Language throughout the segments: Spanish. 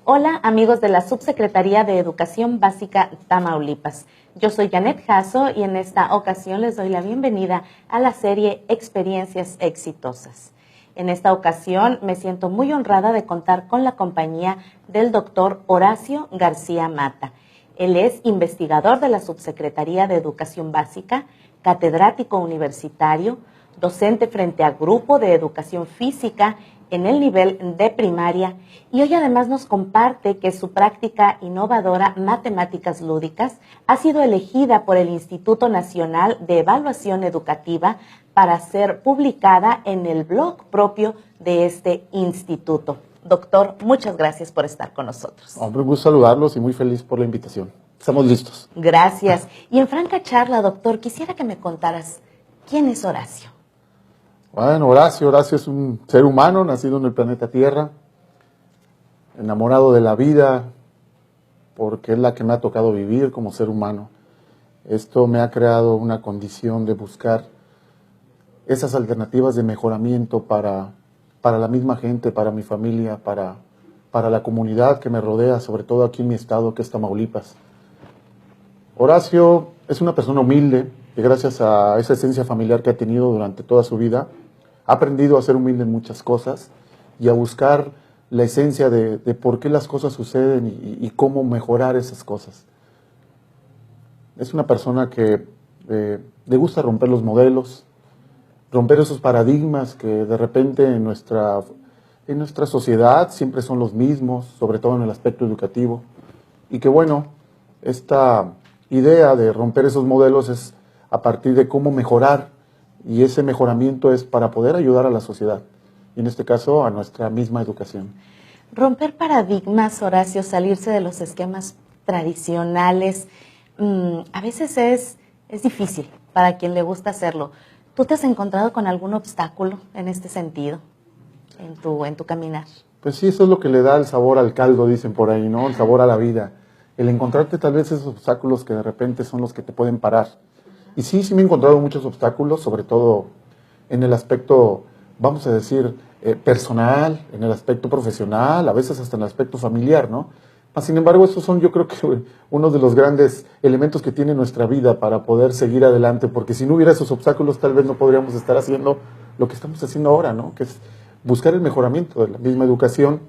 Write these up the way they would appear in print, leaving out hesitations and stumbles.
Hola amigos de la Subsecretaría de Educación Básica Tamaulipas. Yo soy Janet Jasso y en esta ocasión les doy la bienvenida a la serie Experiencias Exitosas. En esta ocasión me siento muy honrada de contar con la compañía del doctor Horacio García Mata. Él es investigador de la Subsecretaría de Educación Básica, catedrático universitario, docente frente a Grupo de Educación Física en el nivel de primaria y hoy además nos comparte que su práctica innovadora Matemáticas Lúdicas ha sido elegida por el Instituto Nacional de Evaluación Educativa para ser publicada en el blog propio de este instituto. Doctor, muchas gracias por estar con nosotros. Hombre, un gusto saludarlos y muy feliz por la invitación. Estamos listos. Gracias. Y en franca charla, doctor, quisiera que me contaras, ¿quién es Horacio? Bueno, Horacio es un ser humano nacido en el planeta Tierra, enamorado de la vida, porque es la que me ha tocado vivir como ser humano. Esto me ha creado una condición de buscar esas alternativas de mejoramiento para la misma gente, para mi familia, para la comunidad que me rodea, sobre todo aquí en mi estado, que es Tamaulipas. Horacio es una persona humilde, que gracias a esa esencia familiar que ha tenido durante toda su vida, ha aprendido a ser humilde en muchas cosas y a buscar la esencia de por qué las cosas suceden y cómo mejorar esas cosas. Es una persona que le gusta romper los modelos, romper esos paradigmas que de repente en nuestra sociedad siempre son los mismos, sobre todo en el aspecto educativo. Y que bueno, esta idea de romper esos modelos es a partir de cómo mejorar, y ese mejoramiento es para poder ayudar a la sociedad, y en este caso a nuestra misma educación. Romper paradigmas, Horacio, salirse de los esquemas tradicionales, a veces es difícil para quien le gusta hacerlo. ¿Tú te has encontrado con algún obstáculo en este sentido, en tu caminar? Pues sí, eso es lo que le da el sabor al caldo, dicen por ahí, ¿no? El sabor a la vida. El encontrarte tal vez esos obstáculos que de repente son los que te pueden parar. Y sí me he encontrado muchos obstáculos, sobre todo en el aspecto, vamos a decir, personal, en el aspecto profesional, a veces hasta en el aspecto familiar, ¿no? Sin embargo, esos son, yo creo que uno de los grandes elementos que tiene nuestra vida para poder seguir adelante, porque si no hubiera esos obstáculos, tal vez no podríamos estar haciendo lo que estamos haciendo ahora, ¿no? Que es buscar el mejoramiento de la misma educación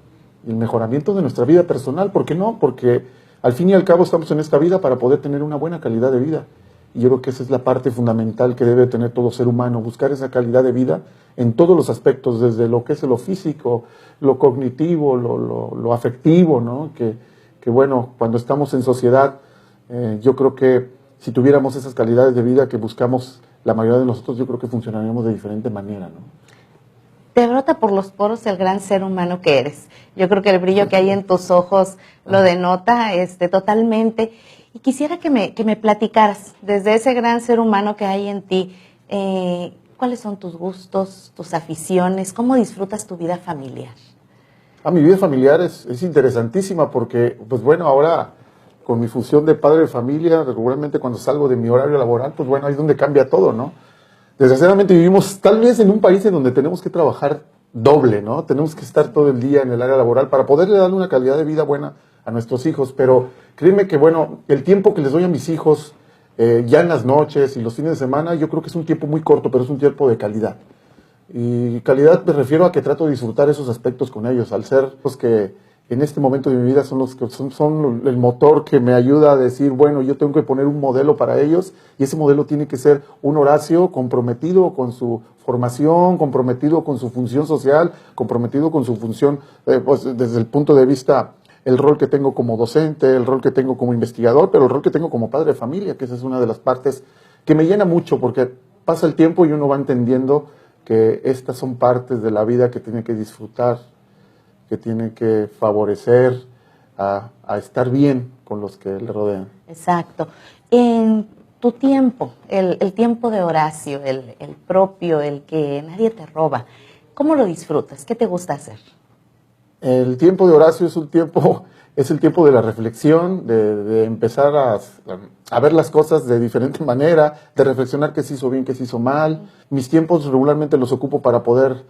y el mejoramiento de nuestra vida personal. ¿Por qué no? Porque al fin y al cabo estamos en esta vida para poder tener una buena calidad de vida. Y yo creo que esa es la parte fundamental que debe tener todo ser humano, buscar esa calidad de vida en todos los aspectos, desde lo que es lo físico, lo cognitivo, lo afectivo, ¿no? Que bueno, cuando estamos en sociedad, yo creo que si tuviéramos esas calidades de vida que buscamos la mayoría de nosotros, yo creo que funcionaríamos de diferente manera, ¿no? Te brota por los poros el gran ser humano que eres. Yo creo que el brillo que hay en tus ojos lo denota totalmente. Y quisiera que me platicaras, desde ese gran ser humano que hay en ti, ¿cuáles son tus gustos, tus aficiones? ¿Cómo disfrutas tu vida familiar? Mi vida familiar es interesantísima porque, pues bueno, ahora con mi función de padre de familia, regularmente cuando salgo de mi horario laboral, pues bueno, ahí es donde cambia todo, ¿no? Desgraciadamente vivimos tal vez en un país en donde tenemos que trabajar doble, ¿no? Tenemos que estar todo el día en el área laboral para poderle darle una calidad de vida buena a nuestros hijos, pero créeme que, bueno, el tiempo que les doy a mis hijos, ya en las noches y los fines de semana, yo creo que es un tiempo muy corto, pero es un tiempo de calidad. Y calidad me refiero a que trato de disfrutar esos aspectos con ellos, al ser los que en este momento de mi vida son los que son el motor que me ayuda a decir, bueno, yo tengo que poner un modelo para ellos y ese modelo tiene que ser un Horacio comprometido con su formación, comprometido con su función social, comprometido con su función, pues desde el punto de vista, el rol que tengo como docente, el rol que tengo como investigador, pero el rol que tengo como padre de familia, que esa es una de las partes que me llena mucho porque pasa el tiempo y uno va entendiendo que estas son partes de la vida que tiene que disfrutar, que tiene que favorecer a estar bien con los que le rodean. Exacto. En tu tiempo, el tiempo de Horacio, el propio, el que nadie te roba, ¿cómo lo disfrutas? ¿Qué te gusta hacer? El tiempo de Horacio es el tiempo de la reflexión, de empezar a ver las cosas de diferente manera, de reflexionar qué se hizo bien, qué se hizo mal. Mis tiempos regularmente los ocupo para poder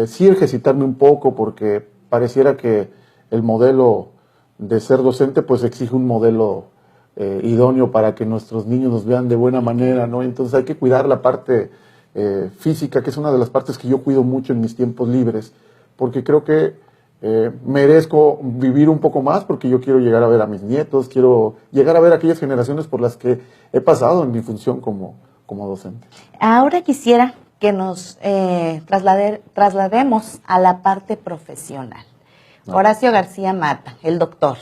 sí ejercitarme un poco, porque pareciera que el modelo de ser docente, pues exige un modelo idóneo para que nuestros niños nos vean de buena manera, ¿no? Entonces hay que cuidar la parte física, que es una de las partes que yo cuido mucho en mis tiempos libres, porque creo que merezco vivir un poco más, porque yo quiero llegar a ver a mis nietos, quiero llegar a ver a aquellas generaciones por las que he pasado en mi función como docente. Ahora quisiera que nos traslademos a la parte profesional. Horacio García Mata, el doctor.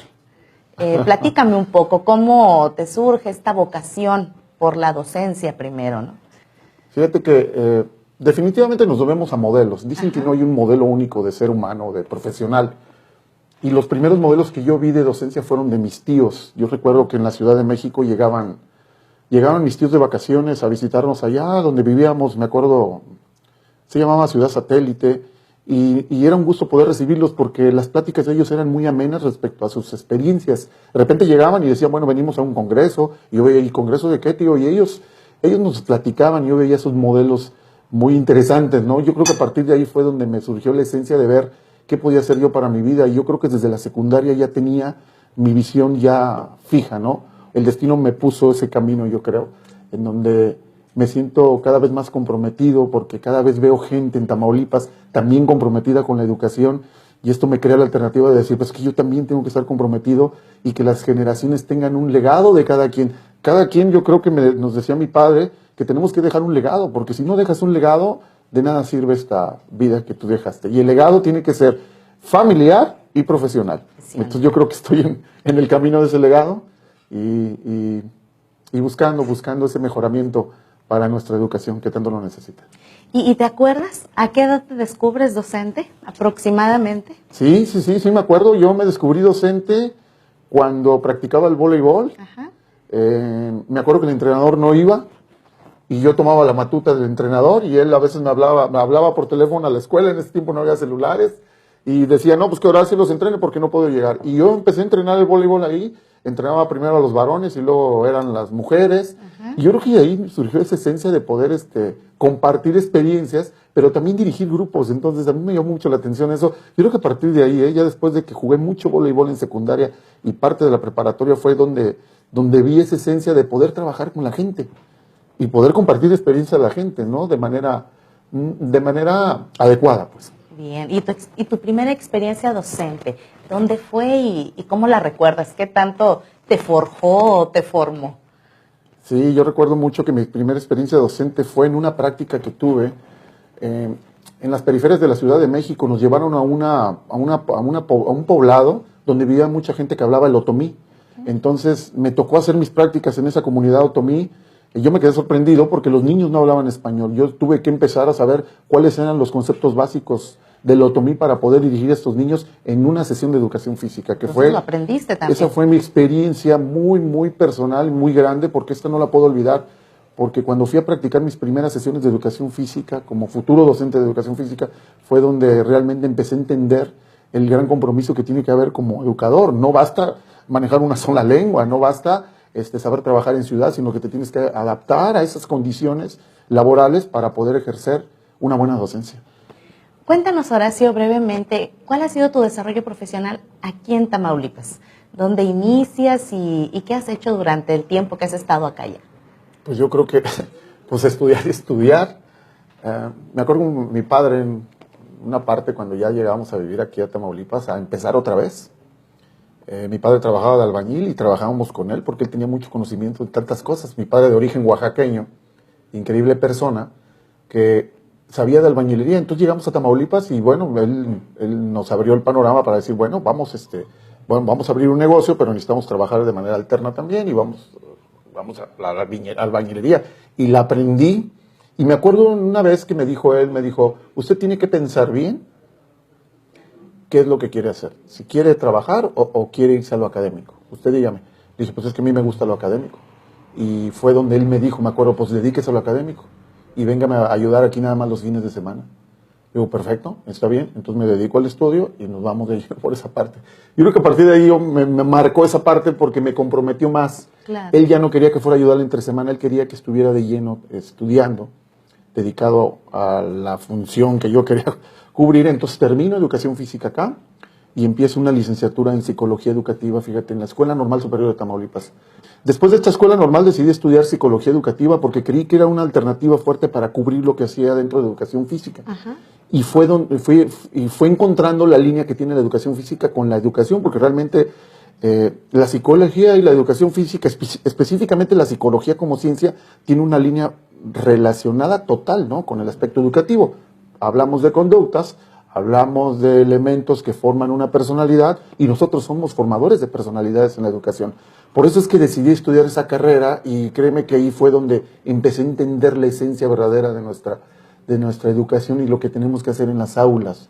Platícame un poco, ¿cómo te surge esta vocación por la docencia primero, no? Fíjate que definitivamente nos debemos a modelos. Dicen que no hay un modelo único de ser humano, de profesional. Y los primeros modelos que yo vi de docencia fueron de mis tíos. Yo recuerdo que en la Ciudad de México llegaban mis tíos de vacaciones a visitarnos allá donde vivíamos, me acuerdo, se llamaba Ciudad Satélite, y era un gusto poder recibirlos porque las pláticas de ellos eran muy amenas respecto a sus experiencias. De repente llegaban y decían, bueno, venimos a un congreso, y yo veía, ¿y congreso de qué, tío? Y ellos nos platicaban, y yo veía esos modelos muy interesantes, ¿no? Yo creo que a partir de ahí fue donde me surgió la esencia de ver qué podía hacer yo para mi vida, y yo creo que desde la secundaria ya tenía mi visión ya fija, ¿no? El destino me puso ese camino, yo creo, en donde me siento cada vez más comprometido, porque cada vez veo gente en Tamaulipas también comprometida con la educación, y esto me crea la alternativa de decir, pues que yo también tengo que estar comprometido, y que las generaciones tengan un legado de cada quien. Cada quien, yo creo que nos decía mi padre, que tenemos que dejar un legado, porque si no dejas un legado, de nada sirve esta vida que tú dejaste. Y el legado tiene que ser familiar y profesional. Sí. Entonces yo creo que estoy en el camino de ese legado, y buscando ese mejoramiento para nuestra educación que tanto lo necesita. ¿Y te acuerdas a qué edad te descubres docente aproximadamente? Sí, me acuerdo. Yo me descubrí docente cuando practicaba el voleibol. Me acuerdo que el entrenador no iba y yo tomaba la batuta del entrenador, y él a veces me hablaba por teléfono a la escuela. En ese tiempo no había celulares, y decía, no, pues que Horacio los entrene porque no puedo llegar. Y yo empecé a entrenar el voleibol ahí. Entrenaba primero a los varones y luego eran las mujeres. Y yo creo que de ahí surgió esa esencia de poder compartir experiencias, pero también dirigir grupos. Entonces a mí me llamó mucho la atención eso. Yo creo que a partir de ahí, ya después de que jugué mucho voleibol en secundaria y parte de la preparatoria, fue donde vi esa esencia de poder trabajar con la gente y poder compartir experiencias a la gente, ¿no? De manera adecuada, pues. Bien, ¿y tu primera experiencia docente? ¿Dónde fue y cómo la recuerdas? ¿Qué tanto te forjó o te formó? Sí, yo recuerdo mucho que mi primera experiencia docente fue en una práctica que tuve en las periferias de la Ciudad de México. Nos llevaron a un poblado donde vivía mucha gente que hablaba el otomí. Entonces me tocó hacer mis prácticas en esa comunidad otomí. Y yo me quedé sorprendido porque los niños no hablaban español. Yo tuve que empezar a saber cuáles eran los conceptos básicos del otomí para poder dirigir a estos niños en una sesión de educación física. Lo aprendiste también. Esa fue mi experiencia muy, muy personal, muy grande, porque esta no la puedo olvidar, porque cuando fui a practicar mis primeras sesiones de educación física, como futuro docente de educación física, fue donde realmente empecé a entender el gran compromiso que tiene que haber como educador. No basta manejar una sola lengua, no basta saber trabajar en ciudad, sino que te tienes que adaptar a esas condiciones laborales para poder ejercer una buena docencia. Cuéntanos, Horacio, brevemente, ¿cuál ha sido tu desarrollo profesional aquí en Tamaulipas? ¿Dónde inicias y qué has hecho durante el tiempo que has estado acá ya? Pues yo creo que estudiar. Me acuerdo con mi padre en una parte cuando ya llegamos a vivir aquí a Tamaulipas, a empezar otra vez. Mi padre trabajaba de albañil y trabajábamos con él porque él tenía mucho conocimiento de tantas cosas. Mi padre de origen oaxaqueño, increíble persona, que sabía de albañilería. Entonces llegamos a Tamaulipas y bueno, él nos abrió el panorama para decir, bueno, vamos a abrir un negocio, pero necesitamos trabajar de manera alterna también, y vamos a la albañilería. Y la aprendí, y me acuerdo una vez que me dijo, usted tiene que pensar bien qué es lo que quiere hacer, si quiere trabajar o quiere irse a lo académico. Usted dígame. Dije, pues es que a mí me gusta lo académico. Y fue donde él me dijo, me acuerdo, pues dedíquese a lo académico y véngame a ayudar aquí nada más los fines de semana. Digo, perfecto, está bien. Entonces me dedico al estudio y nos vamos de lleno por esa parte. Yo creo que a partir de ahí me marcó esa parte porque me comprometió más. Claro. Él ya no quería que fuera a ayudarle entre semana, él quería que estuviera de lleno estudiando, dedicado a la función que yo quería cubrir. Entonces termino educación física acá, y empiezo una licenciatura en Psicología Educativa, fíjate, en la Escuela Normal Superior de Tamaulipas. Después de esta Escuela Normal decidí estudiar Psicología Educativa porque creí que era una alternativa fuerte para cubrir lo que hacía dentro de Educación Física. Ajá. Y fue encontrando la línea que tiene la Educación Física con la educación, porque realmente la psicología y la educación física, específicamente la psicología como ciencia, tiene una línea relacionada total, ¿no?, con el aspecto educativo. Hablamos de conductas, hablamos de elementos que forman una personalidad y nosotros somos formadores de personalidades en la educación. Por eso es que decidí estudiar esa carrera y créeme que ahí fue donde empecé a entender la esencia verdadera de nuestra educación y lo que tenemos que hacer en las aulas.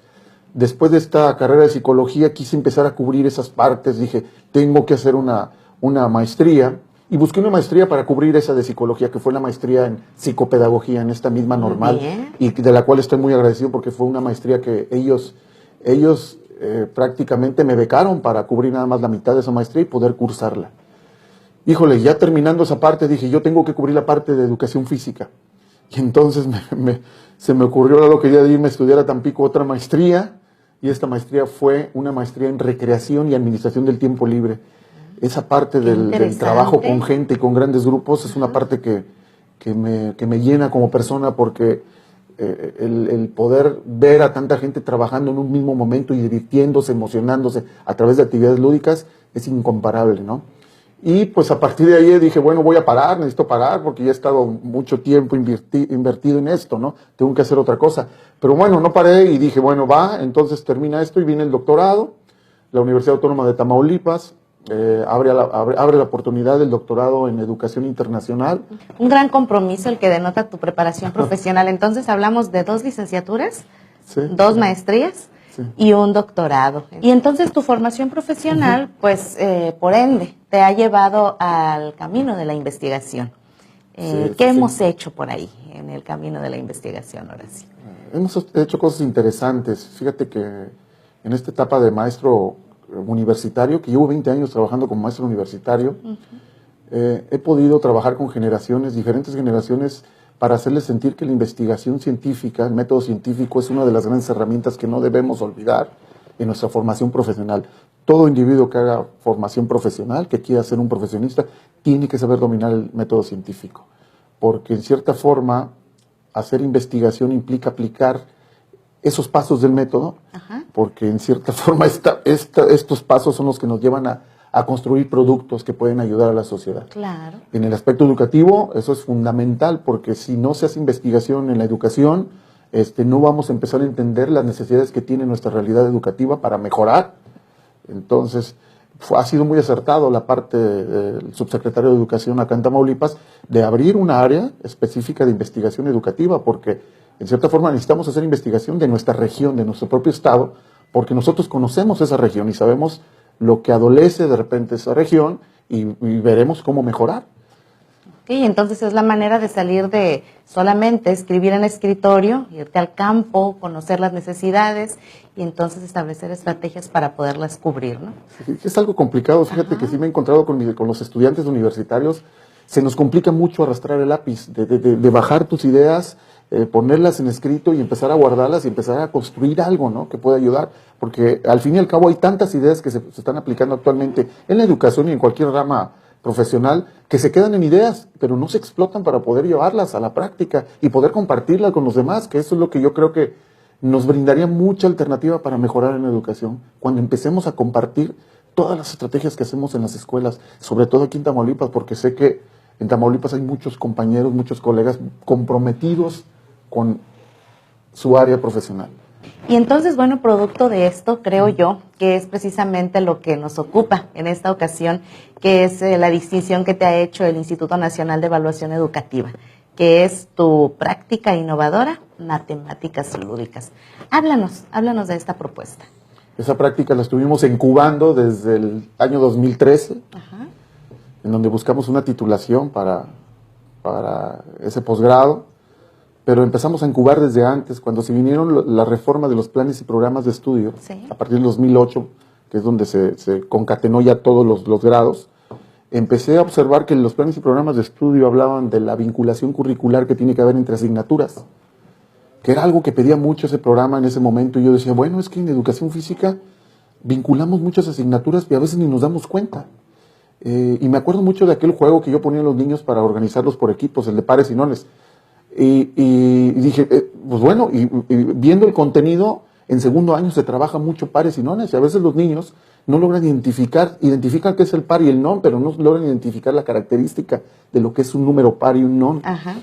Después de esta carrera de psicología quise empezar a cubrir esas partes, dije, tengo que hacer una maestría y busqué una maestría para cubrir esa de psicología, que fue la maestría en psicopedagogía, en esta misma normal, y de la cual estoy muy agradecido porque fue una maestría que ellos prácticamente me becaron para cubrir nada más la mitad de esa maestría y poder cursarla. Híjole, ya terminando esa parte dije, yo tengo que cubrir la parte de educación física. Y entonces se me ocurrió, dado que ya de irme a estudiar a Tampico, otra maestría, y esta maestría fue una maestría en recreación y administración del tiempo libre. Esa parte del trabajo con gente y con grandes grupos es una parte que me llena como persona porque el poder ver a tanta gente trabajando en un mismo momento y divirtiéndose, emocionándose a través de actividades lúdicas es incomparable, ¿no? Y pues a partir de ahí dije, bueno, voy a parar, necesito parar porque ya he estado mucho tiempo invertido en esto, ¿no? Tengo que hacer otra cosa. Pero bueno, no paré y dije, bueno, entonces termina esto y viene el doctorado. La Universidad Autónoma de Tamaulipas abre la oportunidad del doctorado en Educación Internacional. Un gran compromiso el que denota tu preparación profesional. Entonces hablamos de 2 licenciaturas, sí, 2 maestrías. Sí. Y un doctorado. Y entonces tu formación profesional, pues, por ende, te ha llevado al camino de la investigación. ¿Qué hemos hecho por ahí, en el camino de la investigación, Horacio? Hemos hecho cosas interesantes. Fíjate que en esta etapa de maestro universitario, que llevo 20 años trabajando como maestro universitario, he podido trabajar con diferentes generaciones, para hacerles sentir que la investigación científica, el método científico, es una de las grandes herramientas que no debemos olvidar en nuestra formación profesional. Todo individuo que haga formación profesional, que quiera ser un profesionista, tiene que saber dominar el método científico, porque en cierta forma hacer investigación implica aplicar esos pasos del método, porque en cierta forma estos pasos son los que nos llevan a construir productos que pueden ayudar a la sociedad. Claro. En el aspecto educativo, eso es fundamental, porque si no se hace investigación en la educación, no vamos a empezar a entender las necesidades que tiene nuestra realidad educativa para mejorar. Entonces, ha sido muy acertado la parte del subsecretario de Educación acá en Tamaulipas de abrir una área específica de investigación educativa, porque en cierta forma necesitamos hacer investigación de nuestra región, de nuestro propio estado, porque nosotros conocemos esa región y sabemos lo que adolece de repente esa región y veremos cómo mejorar. Okay, entonces es la manera de salir de solamente escribir en escritorio, irte al campo, conocer las necesidades y entonces establecer estrategias para poderlas cubrir, ¿no? Sí, es algo complicado, fíjate que sí me he encontrado con los estudiantes universitarios, se nos complica mucho arrastrar el lápiz, de bajar tus ideas, ponerlas en escrito y empezar a guardarlas y empezar a construir algo, ¿no?, que pueda ayudar, porque al fin y al cabo hay tantas ideas que se están aplicando actualmente en la educación y en cualquier rama profesional que se quedan en ideas, pero no se explotan para poder llevarlas a la práctica y poder compartirlas con los demás, que eso es lo que yo creo que nos brindaría mucha alternativa para mejorar en la educación, cuando empecemos a compartir todas las estrategias que hacemos en las escuelas, sobre todo aquí en Tamaulipas, porque sé que en Tamaulipas hay muchos compañeros, muchos colegas comprometidos con su área profesional. Y entonces, bueno, producto de esto, creo yo, que es precisamente lo que nos ocupa en esta ocasión, que es la distinción que te ha hecho el Instituto Nacional de Evaluación Educativa, que es tu práctica innovadora, matemáticas lúdicas. Háblanos de esta propuesta. Esa práctica la estuvimos incubando desde el año 2013, en donde buscamos una titulación para ese posgrado, pero empezamos a incubar desde antes, cuando se vinieron la reforma de los planes y programas de estudio, sí, a partir del 2008, que es donde se concatenó ya todos los grados. Empecé a observar que los planes y programas de estudio hablaban de la vinculación curricular que tiene que haber entre asignaturas, que era algo que pedía mucho ese programa en ese momento, y yo decía, bueno, es que en educación física vinculamos muchas asignaturas y a veces ni nos damos cuenta. Y me acuerdo mucho de aquel juego que yo ponía a los niños para organizarlos por equipos, el de pares y nones. Y dije, pues bueno, y viendo el contenido, en segundo año se trabaja mucho pares y nones, y a veces los niños no logran identifican qué es el par y el non, pero no logran identificar la característica de lo que es un número par y un non. Ajá.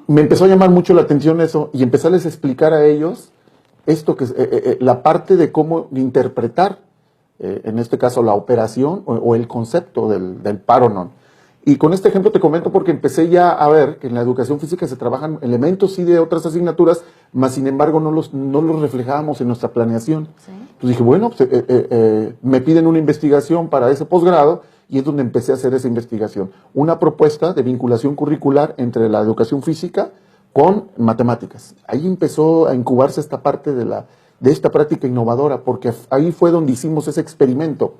Me empezó a llamar mucho la atención eso, y empezarles a explicar a ellos esto que es la parte de cómo interpretar, en este caso, la operación o el concepto del par o non. Y con este ejemplo te comento porque empecé ya a ver que en la educación física se trabajan elementos sí de otras asignaturas, mas sin embargo no los reflejábamos en nuestra planeación. ¿Sí? Entonces dije, bueno, pues, me piden una investigación para ese posgrado y es donde empecé a hacer esa investigación. Una propuesta de vinculación curricular entre la educación física con matemáticas. Ahí empezó a incubarse esta parte de esta práctica innovadora, porque ahí fue donde hicimos ese experimento.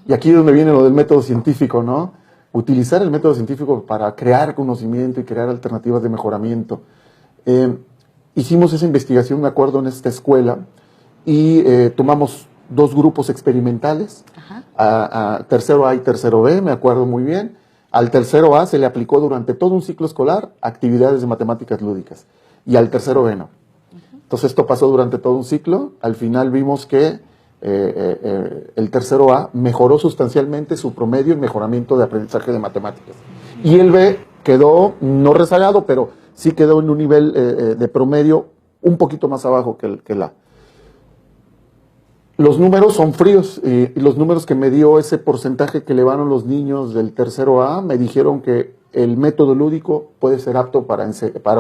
Y aquí es donde viene lo del método científico, ¿no? Utilizar el método científico para crear conocimiento y crear alternativas de mejoramiento. Hicimos esa investigación, me acuerdo, en esta escuela y tomamos 2 grupos experimentales, a tercero A y tercero B, me acuerdo muy bien. Al tercero A se le aplicó durante todo un ciclo escolar actividades de matemáticas lúdicas y al tercero B no. Entonces esto pasó durante todo un ciclo, al final vimos que el tercero A mejoró sustancialmente su promedio en mejoramiento de aprendizaje de matemáticas. Y el B quedó no rezagado, pero sí quedó en un nivel de promedio un poquito más abajo que el A. Los números son fríos y los números que me dio ese porcentaje que elevaron los niños del tercero A me dijeron que el método lúdico puede ser apto para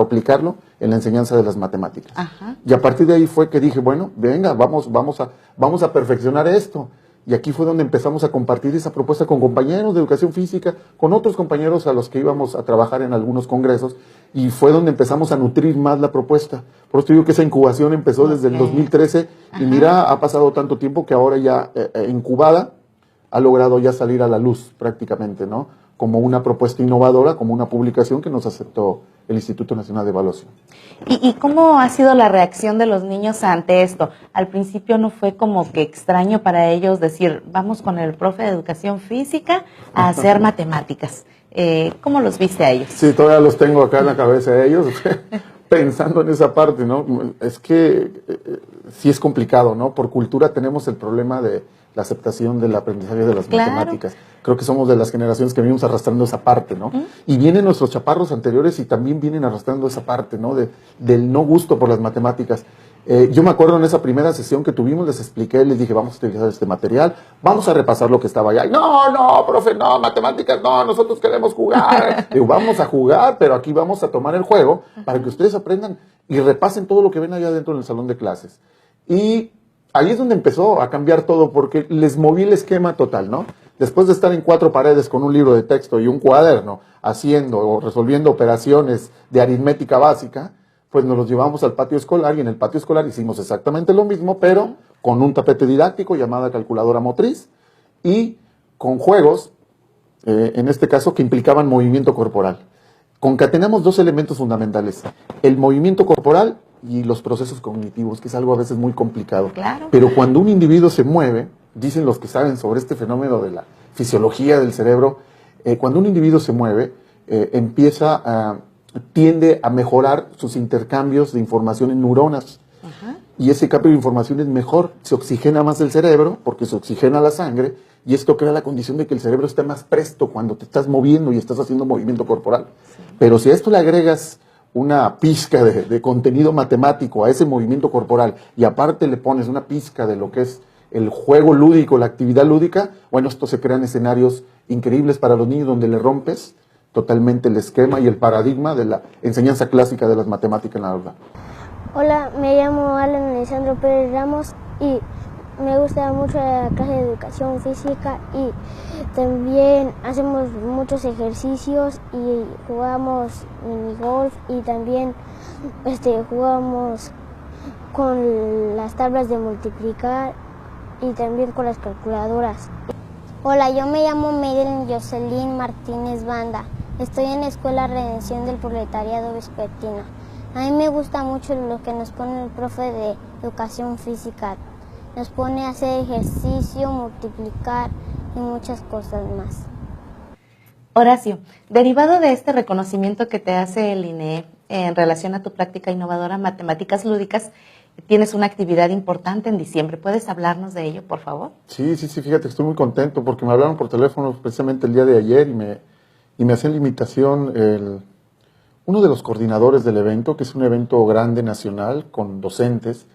aplicarlo en la enseñanza de las matemáticas. Ajá. Y a partir de ahí fue que dije, bueno, venga, vamos a perfeccionar esto. Y aquí fue donde empezamos a compartir esa propuesta con compañeros de educación física, con otros compañeros a los que íbamos a trabajar en algunos congresos, y fue donde empezamos a nutrir más la propuesta. Por eso digo que esa incubación empezó desde el 2013, y mira, ha pasado tanto tiempo que ahora ya incubada ha logrado ya salir a la luz prácticamente, ¿no? Como una propuesta innovadora, como una publicación que nos aceptó el Instituto Nacional de Evaluación. ¿Y cómo ha sido la reacción de los niños ante esto? Al principio no fue como que extraño para ellos decir, vamos con el profe de educación física a hacer matemáticas. ¿Cómo los viste a ellos? Sí, todavía los tengo acá en la cabeza de ellos, pensando en esa parte, ¿no? Es que sí es complicado, ¿no? Por cultura tenemos el problema de la aceptación del aprendizaje de las matemáticas. Creo que somos de las generaciones que venimos arrastrando esa parte, ¿no? Y vienen nuestros chaparros anteriores y también vienen arrastrando esa parte, ¿no? Del no gusto por las matemáticas. Yo me acuerdo en esa primera sesión que tuvimos, les expliqué, les dije, vamos a utilizar este material, vamos a repasar lo que estaba allá. No, profe, no, matemáticas, no, nosotros queremos jugar. Digo, vamos a jugar, pero aquí vamos a tomar el juego para que ustedes aprendan y repasen todo lo que ven allá dentro en el salón de clases. Y ahí es donde empezó a cambiar todo, porque les moví el esquema total, ¿no? Después de estar en 4 paredes con un libro de texto y un cuaderno, haciendo o resolviendo operaciones de aritmética básica, pues nos los llevamos al patio escolar, y en el patio escolar hicimos exactamente lo mismo, pero con un tapete didáctico llamada calculadora motriz y con juegos, en este caso, que implicaban movimiento corporal. Concatenamos 2 elementos fundamentales, el movimiento corporal y los procesos cognitivos, que es algo a veces muy complicado. Claro. Pero cuando un individuo se mueve, dicen los que saben sobre este fenómeno de la fisiología del cerebro, cuando un individuo se mueve, tiende a mejorar sus intercambios de información en neuronas. Ajá. Y ese cambio de información es mejor, se oxigena más el cerebro, porque se oxigena la sangre, y esto crea la condición de que el cerebro esté más presto cuando te estás moviendo y estás haciendo movimiento corporal. Sí. Pero si a esto le agregas una pizca de contenido matemático a ese movimiento corporal, y aparte le pones una pizca de lo que es el juego lúdico, la actividad lúdica, bueno, esto se crean escenarios increíbles para los niños donde le rompes totalmente el esquema y el paradigma de la enseñanza clásica de las matemáticas en la aula. Hola, me llamo Alan Alessandro Pérez Ramos y me gusta mucho la clase de educación física, y también hacemos muchos ejercicios y jugamos minigolf, y también jugamos con las tablas de multiplicar y también con las calculadoras. Hola, yo me llamo Maiden Jocelyn Martínez Banda. Estoy en la Escuela Redención del Proletariado Vespertina. A mí me gusta mucho lo que nos pone el profe de educación física. nos pone a hacer ejercicio, multiplicar y muchas cosas más. Horacio, derivado de este reconocimiento que te hace el INEE en relación a tu práctica innovadora Matemáticas Lúdicas, tienes una actividad importante en diciembre. ¿Puedes hablarnos de ello, por favor? Sí, fíjate, estoy muy contento porque me hablaron por teléfono precisamente el día de ayer y me hacían la invitación uno de los coordinadores del evento, que es un evento grande nacional con docentes,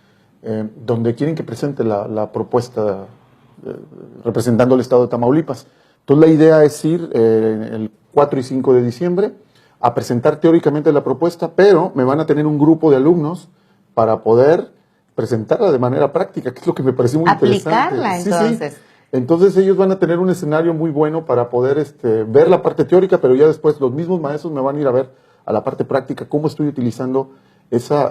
donde quieren que presente la propuesta representando el estado de Tamaulipas. Entonces la idea es ir el 4 y 5 de diciembre a presentar teóricamente la propuesta, pero me van a tener un grupo de alumnos para poder presentarla de manera práctica, que es lo que me parece muy aplicarla, interesante. entonces. Sí. Entonces ellos van a tener un escenario muy bueno para poder ver la parte teórica, pero ya después los mismos maestros me van a ir a ver a la parte práctica cómo estoy utilizando esa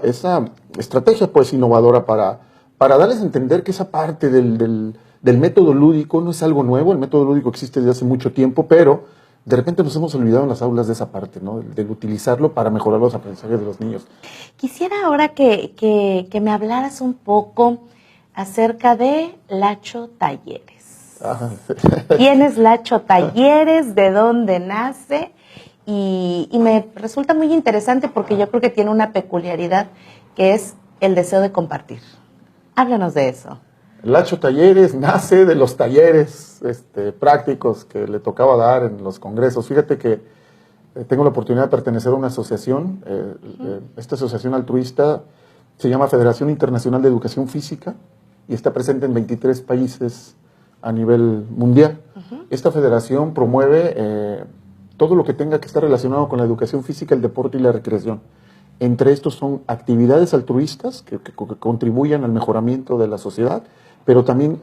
estrategia pues innovadora para darles a entender que esa parte del método lúdico no es algo nuevo. El método lúdico existe desde hace mucho tiempo, pero de repente nos hemos olvidado en las aulas de esa parte, ¿no? De utilizarlo para mejorar los aprendizajes de los niños. Quisiera ahora que me hablaras un poco acerca de Lacho Talleres. Ajá. ¿Quién es Lacho Talleres? ¿De dónde nace? Y me resulta muy interesante porque yo creo que tiene una peculiaridad que es el deseo de compartir. Háblanos de eso. Lacho Talleres nace de los talleres prácticos que le tocaba dar en los congresos. Fíjate que tengo la oportunidad de pertenecer a una asociación. Esta asociación altruista se llama Federación Internacional de Educación Física y está presente en 23 países a nivel mundial. Esta federación promueve todo lo que tenga que estar relacionado con la educación física, el deporte y la recreación. Entre estos son actividades altruistas que contribuyan al mejoramiento de la sociedad, pero también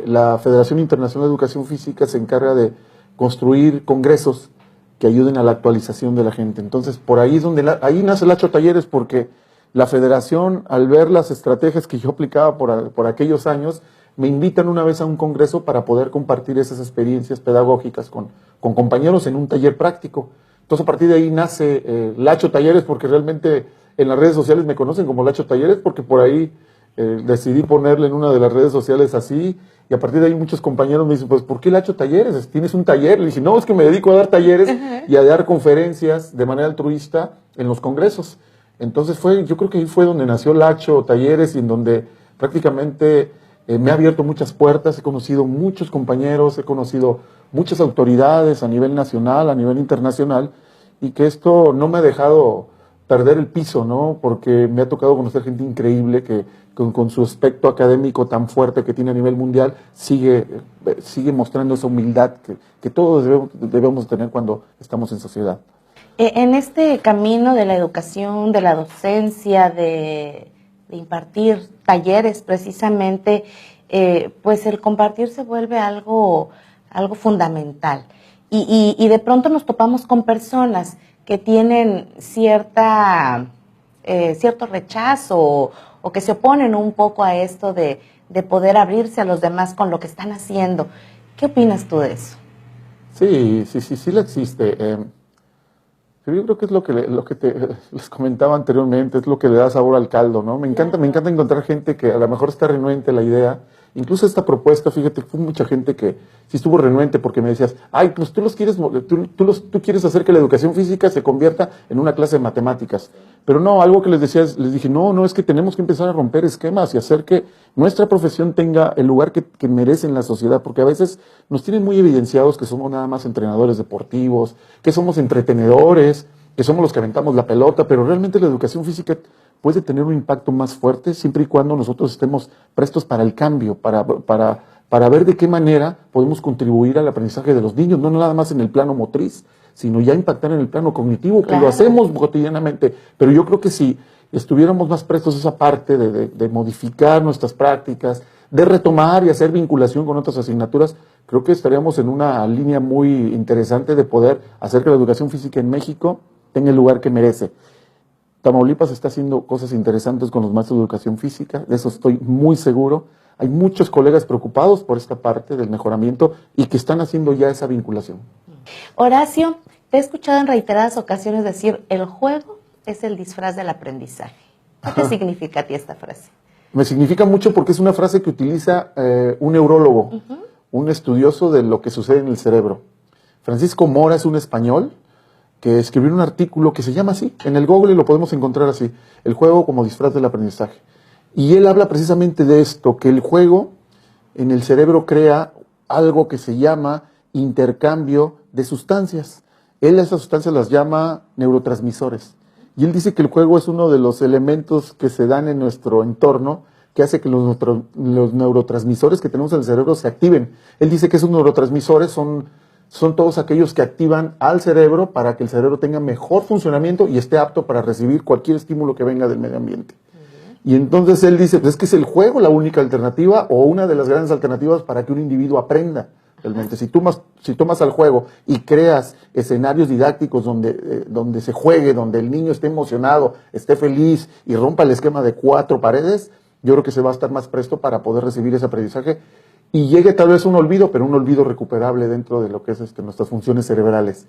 la Federación Internacional de Educación Física se encarga de construir congresos que ayuden a la actualización de la gente. Entonces, por ahí es donde ahí nace Lacho Talleres, porque la federación, al ver las estrategias que yo aplicaba por aquellos años, me invitan una vez a un congreso para poder compartir esas experiencias pedagógicas con compañeros en un taller práctico. Entonces, a partir de ahí nace Lacho Talleres, porque realmente en las redes sociales me conocen como Lacho Talleres, porque por ahí decidí ponerle en una de las redes sociales así, y a partir de ahí muchos compañeros me dicen, pues, ¿por qué Lacho Talleres? ¿Tienes un taller? Le dije, no, es que me dedico a dar talleres y a dar conferencias de manera altruista en los congresos. Entonces yo creo que ahí fue donde nació Lacho Talleres, y en donde prácticamente me ha abierto muchas puertas, he conocido muchos compañeros, he conocido muchas autoridades a nivel nacional, a nivel internacional, y que esto no me ha dejado perder el piso, ¿no? Porque me ha tocado conocer gente increíble que con su aspecto académico tan fuerte que tiene a nivel mundial, sigue mostrando esa humildad que todos debemos tener cuando estamos en sociedad. En este camino de la educación, de la docencia, de impartir talleres precisamente, pues el compartir se vuelve algo fundamental. Y de pronto nos topamos con personas que tienen cierto rechazo o que se oponen un poco a esto de poder abrirse a los demás con lo que están haciendo. ¿Qué opinas tú de eso? Sí la existe. Yo creo que es lo que les comentaba anteriormente, es lo que le da sabor al caldo, ¿no? Me encanta encontrar gente que a lo mejor está renuente a la idea. Incluso esta propuesta, fíjate, fue mucha gente que sí estuvo renuente porque me decías, ay, pues tú quieres hacer que la educación física se convierta en una clase de matemáticas. Pero no, algo que les decía, les dije, no, es que tenemos que empezar a romper esquemas y hacer que nuestra profesión tenga el lugar que merece en la sociedad, porque a veces nos tienen muy evidenciados que somos nada más entrenadores deportivos, que somos entretenedores, que somos los que aventamos la pelota, pero realmente la educación física puede tener un impacto más fuerte siempre y cuando nosotros estemos prestos para el cambio, para ver de qué manera podemos contribuir al aprendizaje de los niños, no nada más en el plano motriz, sino ya impactar en el plano cognitivo, que lo hacemos cotidianamente. Pero yo creo que si estuviéramos más prestos a esa parte de modificar nuestras prácticas, de retomar y hacer vinculación con otras asignaturas, creo que estaríamos en una línea muy interesante de poder hacer que la educación física en México tenga el lugar que merece. Tamaulipas está haciendo cosas interesantes con los maestros de educación física, de eso estoy muy seguro. Hay muchos colegas preocupados por esta parte del mejoramiento y que están haciendo ya esa vinculación. Horacio, te he escuchado en reiteradas ocasiones decir, el juego es el disfraz del aprendizaje. ¿Qué te significa a ti esta frase? Me significa mucho porque es una frase que utiliza un neurólogo, un estudioso de lo que sucede en el cerebro. Francisco Mora es un español que escribió un artículo que se llama así, en el Google lo podemos encontrar así, el juego como disfraz del aprendizaje. Y él habla precisamente de esto, que el juego en el cerebro crea algo que se llama intercambio de sustancias. Él a esas sustancias las llama neurotransmisores. Y él dice que el juego es uno de los elementos que se dan en nuestro entorno que hace que los neurotransmisores que tenemos en el cerebro se activen. Él dice que esos neurotransmisores son todos aquellos que activan al cerebro para que el cerebro tenga mejor funcionamiento y esté apto para recibir cualquier estímulo que venga del medio ambiente. Y entonces él dice, pues es que es el juego la única alternativa o una de las grandes alternativas para que un individuo aprenda realmente. Si tomas al juego y creas escenarios didácticos donde se juegue, donde el niño esté emocionado, esté feliz y rompa el esquema de 4 paredes, yo creo que se va a estar más presto para poder recibir ese aprendizaje y llegue tal vez un olvido, pero un olvido recuperable dentro de lo que es nuestras funciones cerebrales.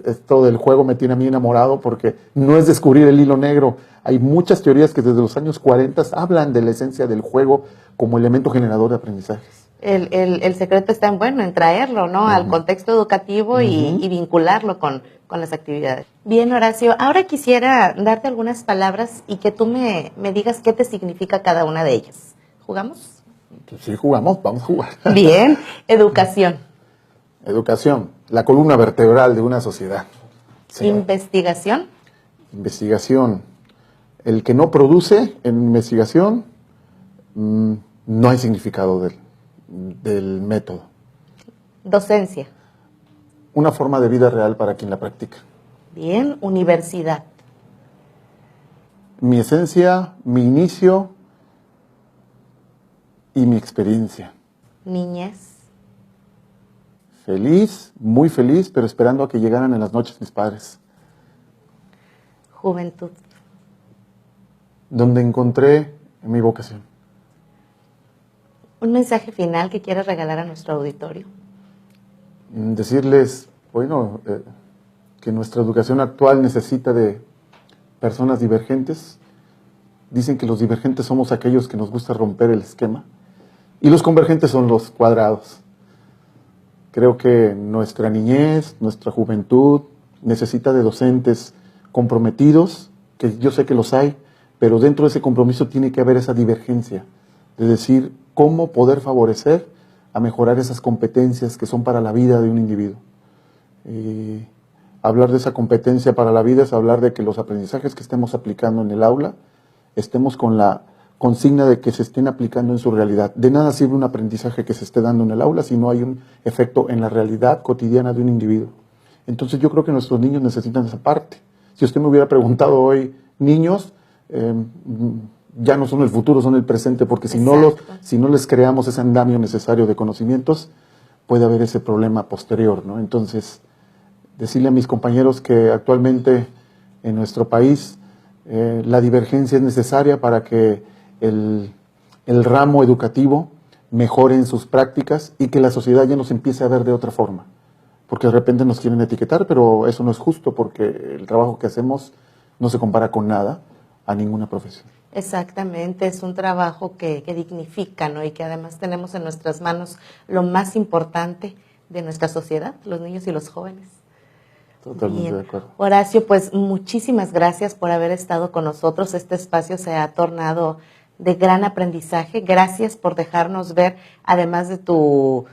Esto del juego me tiene a mí enamorado porque no es descubrir el hilo negro. Hay muchas teorías que desde los años 40 hablan de la esencia del juego como elemento generador de aprendizajes. El secreto está en traerlo, ¿no? Al contexto educativo y vincularlo con las actividades. Bien, Horacio, ahora quisiera darte algunas palabras y que tú me digas qué te significa cada una de ellas. ¿Jugamos? Sí, jugamos, vamos a jugar. Bien, educación. Educación, la columna vertebral de una sociedad. Sí. Investigación. Investigación. El que no produce en investigación, no hay significado del método. Docencia. Una forma de vida real para quien la practica. Bien, universidad. Mi esencia, mi inicio y mi experiencia. Niñez. Feliz, muy feliz, pero esperando a que llegaran en las noches mis padres. Juventud. Donde encontré mi vocación. Un mensaje final que quieras regalar a nuestro auditorio. Decirles, que nuestra educación actual necesita de personas divergentes. Dicen que los divergentes somos aquellos que nos gusta romper el esquema y los convergentes son los cuadrados. Creo que nuestra niñez, nuestra juventud necesita de docentes comprometidos, que yo sé que los hay, pero dentro de ese compromiso tiene que haber esa divergencia, de decir cómo poder favorecer a mejorar esas competencias que son para la vida de un individuo. Y hablar de esa competencia para la vida es hablar de que los aprendizajes que estemos aplicando en el aula, estemos con la consigna de que se estén aplicando en su realidad. De nada sirve un aprendizaje que se esté dando en el aula si no hay un efecto en la realidad cotidiana de un individuo. Entonces yo creo que nuestros niños necesitan esa parte. Si usted me hubiera preguntado hoy, niños, ya no son el futuro, son el presente, porque si no les creamos ese andamio necesario de conocimientos, puede haber ese problema posterior, ¿no? Entonces, decirle a mis compañeros que actualmente en nuestro país la divergencia es necesaria para que el ramo educativo mejore en sus prácticas y que la sociedad ya nos empiece a ver de otra forma. Porque de repente nos quieren etiquetar, pero eso no es justo porque el trabajo que hacemos no se compara con nada a ninguna profesión. Exactamente, es un trabajo que dignifica, ¿no? Y que además tenemos en nuestras manos lo más importante de nuestra sociedad, los niños y los jóvenes. Totalmente de acuerdo. Horacio, pues muchísimas gracias por haber estado con nosotros. Este espacio se ha tornado de gran aprendizaje. Gracias por dejarnos ver, además de tu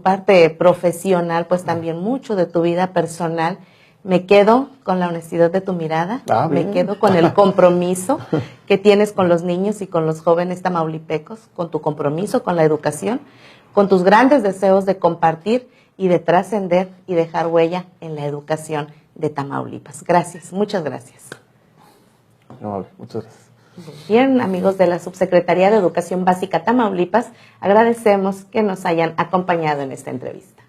parte profesional, pues también mucho de tu vida personal. Me quedo con la honestidad de tu mirada, me quedo con el compromiso que tienes con los niños y con los jóvenes tamaulipecos, con tu compromiso con la educación, con tus grandes deseos de compartir y de trascender y dejar huella en la educación de Tamaulipas. Gracias, muchas gracias. Muchas gracias. Bien, amigos de la Subsecretaría de Educación Básica Tamaulipas, agradecemos que nos hayan acompañado en esta entrevista.